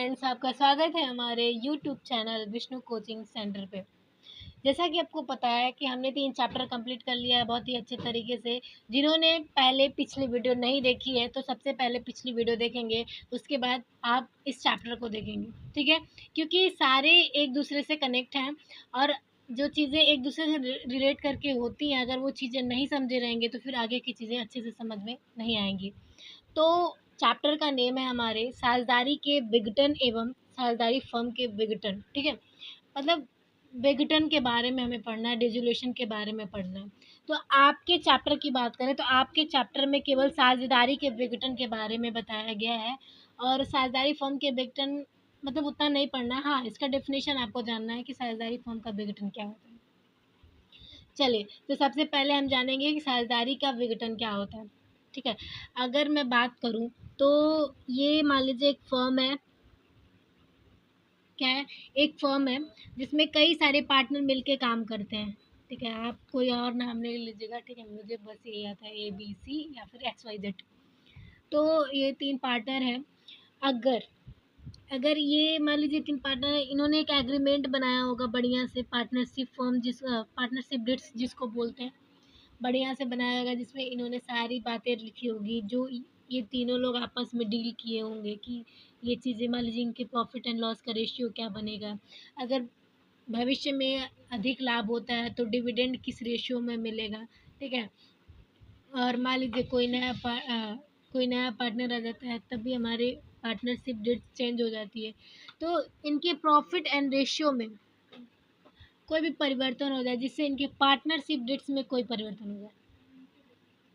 Friends, आपका स्वागत है हमारे YouTube channel Vishnu coaching centre पे। जैसा कि आपको पता है कि हमने 3 चैप्टर कंप्लीट कर लिया है बहुत ही अच्छे तरीके से। जिन्होंने पहले पिछली वीडियो नहीं देखी है तो सबसे पहले पिछली वीडियो देखेंगे, उसके बाद आप इस चैप्टर को देखेंगे, ठीक है? क्योंकि सारे एक दूसरे से कनेक्ट हैं और जो चीज़ें एक दूसरे से रिलेट करके होती हैं, अगर वो चीज़ें नहीं समझे रहेंगे तो फिर आगे की चीज़ें अच्छे से समझ में नहीं आएंगी। तो चैप्टर का नेम है हमारे साझेदारी के विघटन एवं साझेदारी फर्म के विघटन, ठीक है? मतलब विघटन के बारे में हमें पढ़ना है, डिसोल्यूशन के बारे में पढ़ना है। तो आपके चैप्टर की बात करें तो आपके चैप्टर में केवल साझेदारी के विघटन के बारे में बताया गया है और साझेदारी फर्म के विघटन मतलब उतना नहीं पढ़ना है। हाँ, इसका डेफिनेशन आपको जानना है कि साझेदारी फर्म का विघटन क्या होता है। चलिए, तो सबसे पहले हम जानेंगे कि साझेदारी का विघटन क्या होता है, ठीक है? अगर मैं बात करूँ तो ये मान लीजिए एक फर्म है, क्या है? एक फर्म है जिसमें कई सारे पार्टनर मिलके काम करते हैं, ठीक है? आप कोई और नाम ले लीजिएगा, ठीक है? मुझे बस यही आता है ABC या फिर XYZ। तो ये 3 पार्टनर हैं। अगर अगर ये मान लीजिए 3 पार्टनर हैं, इन्होंने एक एग्रीमेंट बनाया होगा बढ़िया से, पार्टनरशिप फर्म पार्टनरशिप डीड्स जिसको बोलते हैं, बढ़िया से बनाया होगा जिसमें इन्होंने सारी बातें लिखी होगी जो ये तीनों लोग आपस में डील किए होंगे कि ये चीज़ें मान लीजिए इनके प्रॉफिट एंड लॉस का रेशियो क्या बनेगा, अगर भविष्य में अधिक लाभ होता है तो डिविडेंड किस रेशियो में मिलेगा, ठीक है? और मान लीजिए कोई नया पार्टनर आ जाता है तब भी हमारे पार्टनरशिप डेट चेंज हो जाती है। तो इनके प्रॉफिट एंड रेशियो में कोई भी परिवर्तन हो जाए जिससे इनके पार्टनरशिप डेट्स में कोई परिवर्तन हो जाए,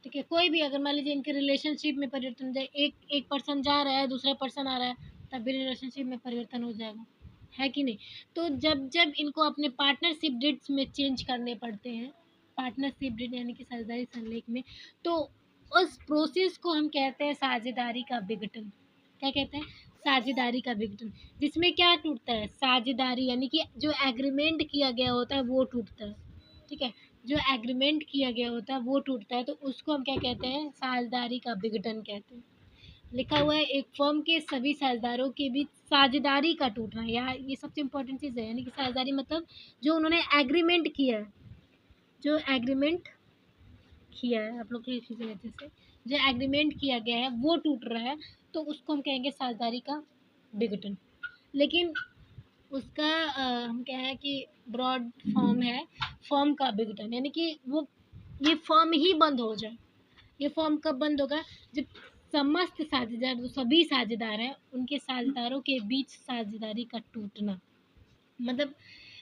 ठीक है? कोई भी अगर मान लीजिए इनके रिलेशनशिप में परिवर्तन हो जाए, एक पर्सन जा रहा है, दूसरा पर्सन आ रहा है, तब भी रिलेशनशिप में परिवर्तन हो जाएगा, है कि नहीं? तो जब जब इनको अपने पार्टनरशिप डेट्स में चेंज करने पड़ते हैं, पार्टनरशिप डेट यानी कि साझेदारी संलेख में, तो उस प्रोसेस को हम कहते हैं साझेदारी का विघटन। क्या कहते हैं? साझेदारी का विघटन। जिसमें क्या टूटता है? साझेदारी यानी कि जो एग्रीमेंट किया गया होता है वो टूटता है, ठीक है? जो एग्रीमेंट किया गया होता है वो टूटता है तो उसको हम क्या कहते हैं? साझेदारी का विघटन कहते हैं। लिखा हुआ है एक फर्म के सभी साझेदारों के बीच साझेदारी का टूटना, या ये सबसे इम्पोर्टेंट चीज़ है, यानी कि साझेदारी मतलब जो उन्होंने एग्रीमेंट किया है, जो एग्रीमेंट किया है, आप लोग लिख लीजिए अच्छे से, जो एग्रीमेंट किया गया है वो टूट रहा है तो उसको हम कहेंगे साझेदारी का विघटन। लेकिन उसका हम क्या है कि ब्रॉड फॉर्म है फर्म का विघटन, यानी कि वो ये फर्म ही बंद हो जाए। ये फर्म कब बंद होगा? जब समस्त साझेदार, जो सभी साझेदार हैं, उनके साझेदारों के बीच साझेदारी का टूटना। मतलब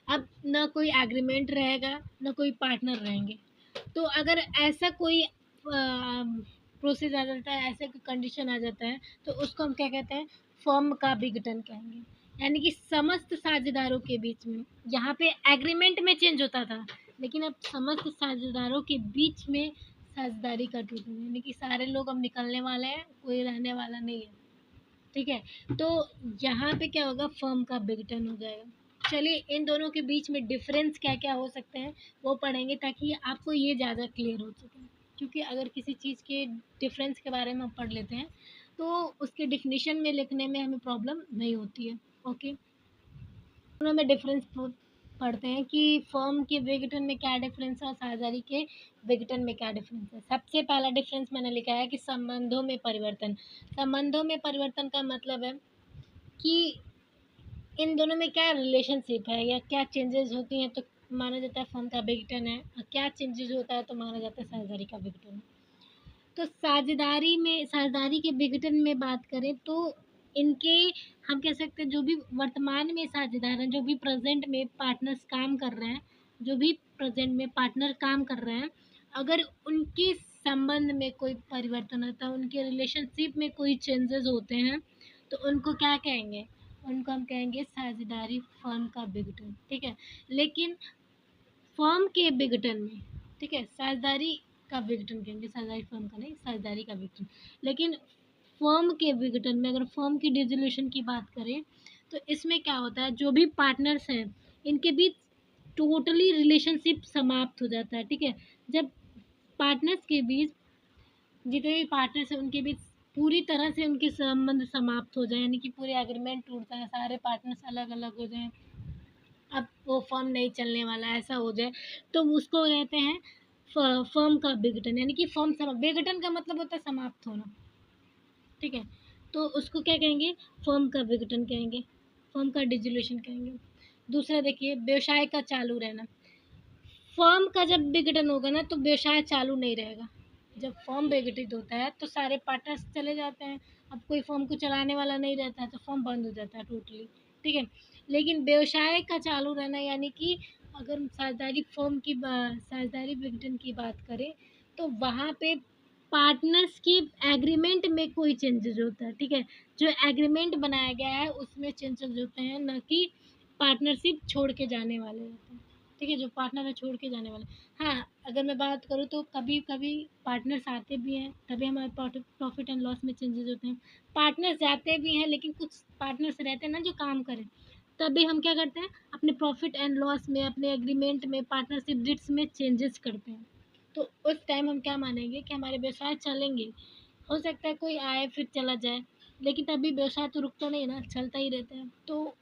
अब ना कोई एग्रीमेंट रहेगा, ना कोई पार्टनर रहेंगे। तो अगर ऐसा कोई प्रोसेस आ जाता है, ऐसा कोई कंडीशन आ जाता है तो उसको हम क्या कहते हैं? फर्म का विघटन कहेंगे। यानी कि समस्त साझेदारों के बीच में, यहाँ पे एग्रीमेंट में चेंज होता था लेकिन अब समस्त साझेदारों के बीच में साझेदारी का टूटना, यानी कि सारे लोग अब निकलने वाले हैं, कोई रहने वाला नहीं है, ठीक है? तो यहाँ पे क्या होगा? फर्म का विघटन हो जाएगा। चलिए, इन दोनों के बीच में डिफरेंस क्या क्या हो सकते हैं वो पढ़ेंगे ताकि आपको ये ज़्यादा क्लियर हो सके। क्योंकि अगर किसी चीज़ के डिफरेंस के बारे में हम पढ़ लेते हैं तो उसके डिफिनीशन में लिखने में हमें प्रॉब्लम नहीं होती है। ओके, दोनों में डिफरेंस पढ़ते हैं कि फर्म के विघटन में क्या डिफरेंस है और साझेदारी के विघटन में क्या डिफरेंस है। सबसे पहला डिफरेंस मैंने लिखा है कि संबंधों में परिवर्तन। संबंधों में परिवर्तन का मतलब है कि इन दोनों में क्या रिलेशनशिप है या क्या चेंजेस होती हैं तो माना जाता है फर्म का विघटन है, और क्या चेंजेस होता है तो माना जाता है साझेदारी का विघटन है। तो साझेदारी के विघटन में बात करें तो इनके हम कह सकते हैं जो भी वर्तमान में साझेदार हैं, जो भी प्रेजेंट में पार्टनर्स काम कर रहे हैं, जो भी प्रेजेंट में पार्टनर काम कर रहे हैं, अगर उनके संबंध में कोई परिवर्तन होता है, उनके रिलेशनशिप में कोई चेंजेस होते हैं तो उनको क्या कहेंगे? उनको हम कहेंगे साझेदारी फर्म का विघटन, ठीक है? लेकिन फर्म के विघटन में, ठीक है, साझेदारी का विघटन कहेंगे, साझेदारी फर्म का नहीं, साझेदारी का विघटन। लेकिन फर्म के विघटन में अगर फर्म की डिसोल्यूशन की बात करें तो इसमें क्या होता है? जो भी पार्टनर्स हैं इनके बीच टोटली रिलेशनशिप समाप्त हो जाता है, ठीक है? जब पार्टनर्स के बीच, जितने भी पार्टनर्स हैं उनके बीच पूरी तरह से उनके संबंध समाप्त हो जाए, यानी कि पूरे एग्रीमेंट टूट जाए, सारे पार्टनर्स अलग अलग हो जाएं, अब वो फर्म नहीं चलने वाला, ऐसा हो जाए, तो उसको कहते हैं फर्म का विघटन। यानी कि विघटन का मतलब होता है समाप्त होना, ठीक है। तो उसको क्या कहेंगे, फर्म का विघटन कहेंगे, फर्म का डिसोल्यूशन कहेंगे। दूसरा देखिए, व्यवसाय का चालू रहना। फर्म का जब विघटन होगा ना, तो व्यवसाय चालू नहीं रहेगा। जब फर्म विघटित होता है तो सारे पार्टनर्स चले जाते हैं, अब कोई फर्म को चलाने वाला नहीं रहता है, तो फर्म बंद हो जाता है टोटली, ठीक है। लेकिन व्यवसाय का चालू रहना, यानी कि अगर साझेदारी विघटन की बात करें, तो वहाँ पे पार्टनर्स की एग्रीमेंट में कोई चेंजेस होता है, ठीक है। जो एग्रीमेंट बनाया गया है उसमें चेंजेस होते हैं, न कि पार्टनरशिप छोड़ के जाने वाले होते हैं, ठीक है। जो पार्टनर है छोड़ के जाने वाले। हाँ, अगर मैं बात करूँ तो कभी कभी पार्टनर्स आते भी हैं, तभी हमारे प्रॉफिट एंड लॉस में चेंजेस होते हैं। पार्टनर्स जाते भी हैं, लेकिन कुछ पार्टनर्स रहते हैं ना जो काम करें, तभी हम क्या करते हैं, अपने प्रॉफिट एंड लॉस में, अपने एग्रीमेंट में, पार्टनरशिप डिट्स में चेंजेस करते हैं। तो उस टाइम हम क्या मानेंगे कि हमारे व्यवसाय चलेंगे। हो सकता है कोई आए फिर चला जाए, लेकिन तभी व्यवसाय तो रुकता नहीं ना, चलता ही रहता है। तो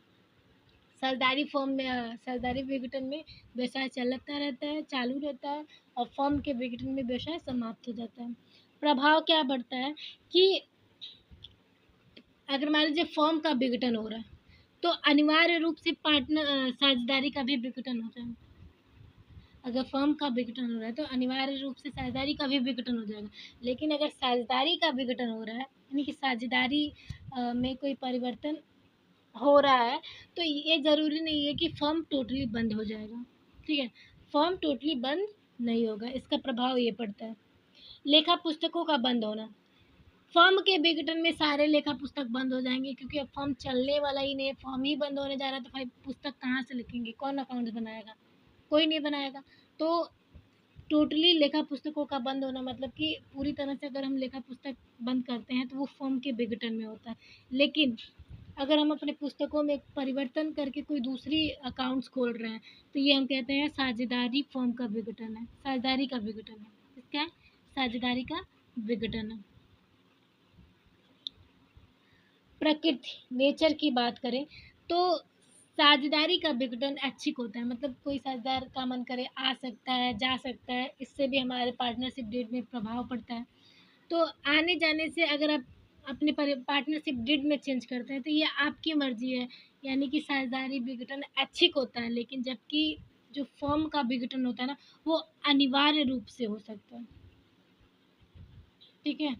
सरदारी विघटन में व्यवसाय चलता रहता है, चालू रहता है, और फर्म के विघटन में व्यवसाय समाप्त हो जाता है। प्रभाव क्या बढ़ता है कि अगर मान लीजिए फर्म का विघटन हो रहा है, तो अनिवार्य रूप से साझेदारी का भी विघटन हो जाएगा। अगर फर्म का विघटन हो रहा है तो अनिवार्य रूप से साझेदारी का भी विघटन हो जाएगा। लेकिन अगर साझेदारी का विघटन हो रहा है, यानी कि साझेदारी में कोई परिवर्तन हो रहा है, तो ये ज़रूरी नहीं है कि फर्म टोटली बंद हो जाएगा, ठीक है। फर्म टोटली बंद नहीं होगा, इसका प्रभाव ये पड़ता है। लेखा पुस्तकों का बंद होना। फर्म के विघटन में सारे लेखा पुस्तक बंद हो जाएंगे, क्योंकि अब फर्म चलने वाला ही नहीं है, फर्म ही बंद होने जा रहा है, तो भाई पुस्तक कहाँ से लिखेंगे, कौन अकाउंट बनाएगा, कोई नहीं बनाएगा। तो टोटली लेखा पुस्तकों का बंद होना मतलब कि पूरी तरह से अगर हम लेखा पुस्तक बंद करते हैं तो वो फर्म के विघटन में होता है। लेकिन अगर हम अपने पुस्तकों में परिवर्तन करके कोई दूसरी अकाउंट्स खोल रहे हैं, तो ये हम कहते हैं साझेदारी फर्म का विघटन है, साझेदारी का विघटन है। इसका है साझेदारी का विघटन है। प्रकृति, नेचर की बात करें तो साझेदारी का विघटन ऐच्छिक होता है, मतलब कोई साझेदार का मन करे आ सकता है, जा सकता है, इससे भी हमारे पार्टनरशिप डेट में प्रभाव पड़ता है। तो आने जाने से अगर आप अपने पार्टनरशिप डिड में चेंज करते हैं तो ये आपकी मर्जी है, यानी कि साझेदारी विघटन ऐच्छिक होता है, लेकिन जबकि जो फर्म का विघटन होता है ना, वो अनिवार्य रूप से हो सकता है, ठीक है।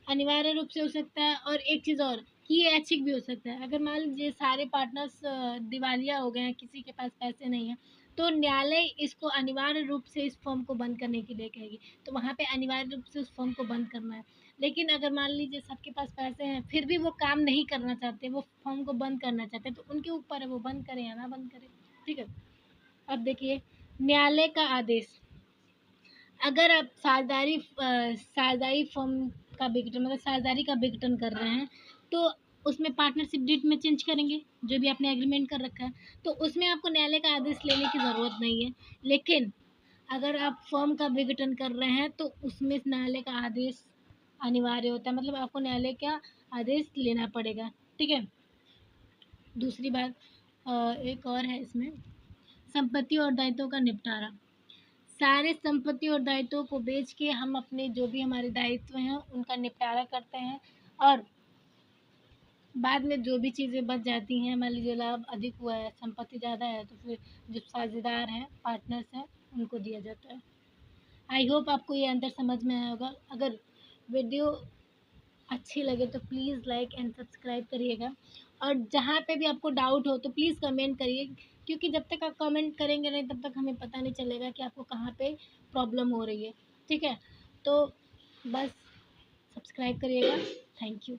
अनिवार्य रूप से हो सकता है, और एक चीज़ और कि ये ऐच्छिक भी हो सकता है। अगर मान लीजिए सारे पार्टनर्स दिवालिया हो गए हैं, किसी के पास पैसे नहीं हैं, तो न्यायालय इसको अनिवार्य रूप से इस फर्म को बंद करने के लिए कहेगी, तो वहाँ पे अनिवार्य रूप से उस फर्म को बंद करना है। लेकिन अगर मान लीजिए सबके पास पैसे हैं, फिर भी वो काम नहीं करना चाहते, वो फर्म को बंद करना चाहते हैं, तो उनके ऊपर है वो बंद करें या ना बंद करें, ठीक है। अब देखिए, न्यायालय का आदेश। अगर आप साझेदारी फर्म का विघटन, मतलब साझेदारी का विघटन कर रहे हैं, तो उसमें पार्टनरशिप डीड में चेंज करेंगे, जो भी आपने एग्रीमेंट कर रखा है, तो उसमें आपको न्यायालय का आदेश लेने की ज़रूरत नहीं है। लेकिन अगर आप फर्म का विघटन कर रहे हैं तो उसमें न्यायालय का आदेश अनिवार्य होता है, मतलब आपको न्यायालय का आदेश लेना पड़ेगा, ठीक है। दूसरी बात एक और है इसमें, संपत्ति और दायित्वों का निपटारा। सारे संपत्ति और दायित्वों को बेच के हम अपने जो भी हमारे दायित्व हैं उनका निपटारा करते हैं, और बाद में जो भी चीज़ें बच जाती हैं, मान लीजिए लाभ अधिक हुआ है, संपत्ति ज़्यादा है, तो फिर जो साझेदार हैं, पार्टनर्स हैं, उनको दिया जाता है। आई होप आपको ये अंदर समझ में आया होगा। अगर वीडियो अच्छी लगे तो प्लीज़ लाइक एंड सब्सक्राइब करिएगा, और जहाँ पे भी आपको डाउट हो तो प्लीज़ कमेंट करिए, क्योंकि जब तक आप कमेंट करेंगे नहीं तब तक हमें पता नहीं चलेगा कि आपको कहाँ पे प्रॉब्लम हो रही है, ठीक है। तो बस सब्सक्राइब करिएगा। Thank you.